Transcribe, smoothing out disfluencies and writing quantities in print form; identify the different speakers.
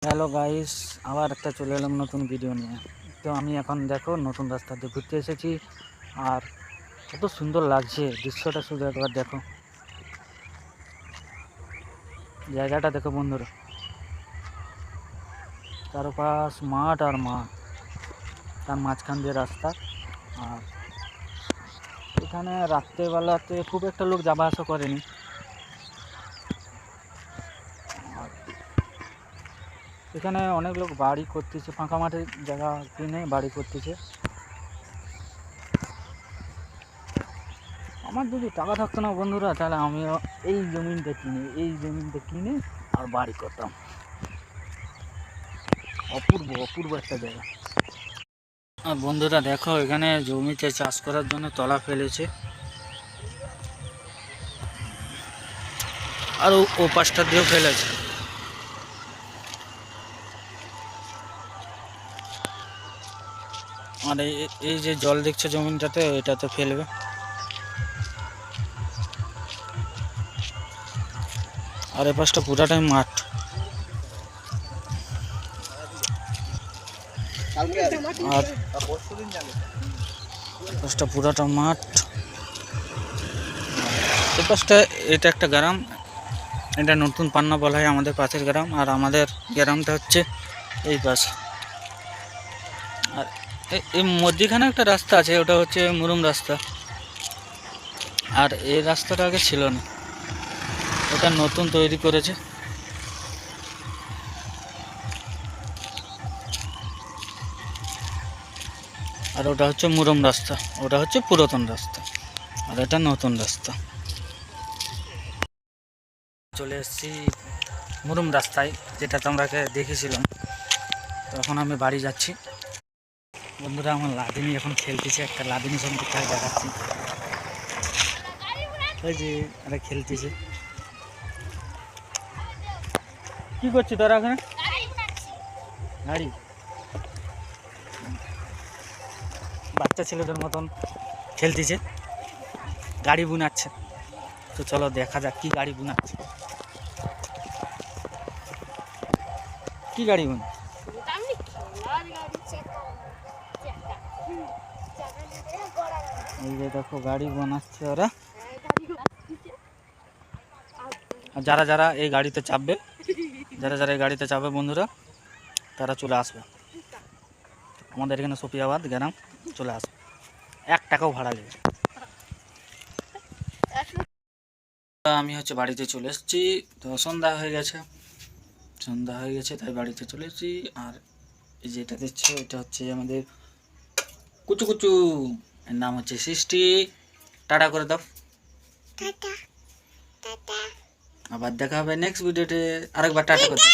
Speaker 1: Hello guys, আবার একটা চলে এলাম নতুন ভিডিও নিয়ে। তো আমি এখন দেখো নতুন রাস্তা দিয়ে ঘুরতে এসেছি, আর কত সুন্দর লাগছে দৃশ্যটা, শুধু একবার দেখো, জায়গাটা দেখো বন্ধুরা। চারপাশ মাঠ আর মাঠ, তার মাঝখান দিয়ে রাস্তা। আর এখানে রাত্রেবেলাতে খুব একটা লোক যাওয়া আসা করেনি। আর এখানে অনেক লোক বাড়ি করতেছে, ফাঁকা মাঠে জায়গা কিনে বাড়ি করতেছে। আমার যদি টাকা থাকতো না বন্ধুরা, তাহলে আমিও এই জমিনটা কিনে আর বাড়ি করতাম। অপূর্ব অপূর্ব একটা জায়গা। আর বন্ধুরা দেখো, এখানে জমিতে চাষ করার জন্য তলা ফেলেছে, আর ও পাশটা দিয়েও ফেলেছে। আর এই যে জল দেখছে জমিনটাতে, এটাতে ফেলবে। আর এই পাশটা পুরাটাই মাঠ। আর পাশটা পুরাটা মাঠ। এই পাশটা, এটা একটা গ্রাম, এটা নতুন পান্না বলা হয় আমাদের পাশের গ্রাম। আর আমাদের গ্রামটা হচ্ছে এই পাশে। আর এই মধ্যিখানে একটা রাস্তা আছে, ওটা হচ্ছে মুরুম রাস্তা। আর এই রাস্তাটা আগে ছিল না, ওটা নতুন তৈরি করেছে। আর ওটা হচ্ছে মুরুম রাস্তা, ওটা হচ্ছে পুরাতন রাস্তা, আর এটা নতুন রাস্তা। চলে এসেছি মুরুম রাস্তায়, যেটা তোমরাকে দেখেছিলাম। তখন আমি বাড়ি যাচ্ছি। বন্ধুরা, আমার লাদিনী এখন খেলতেছে, একটা লাদিনী সম্পর্কে দেখাচ্ছি। ওই যে আরে খেলতেছে। কি করছি তোরা এখানে? গাড়ি, বাচ্চা ছেলেদের মতন খেলতেছে, গাড়ি বুনাচ্ছে। তো চলো দেখা যাক কি গাড়ি বুনাচ্ছে। কি গাড়ি বুন? এই যে দেখো গাড়ি বানাচ্ছে ওরা। আর যারা যারা এই গাড়িতে চাপবে, বন্ধুরা, তারা চলে আসবে আমাদের এখানে সফিয়াবাদ গ্রাম। চলে আসবে, 1 টাকাও ভাড়া নেবে। আমি হচ্ছে বাড়িতে চলে এসেছি। তো সন্ধ্যা হয়ে গেছে, তাই বাড়িতে চলে এসেছি। আর এই যে এটা দেখছো, এটা হচ্ছে আমাদের কুচু কুচু, এর নাম হচ্ছে সৃষ্টি। টাটা করে দাও। আবার দেখা হবে নেক্সট ভিডিওতে। আরেকবার টাটা করে দাও।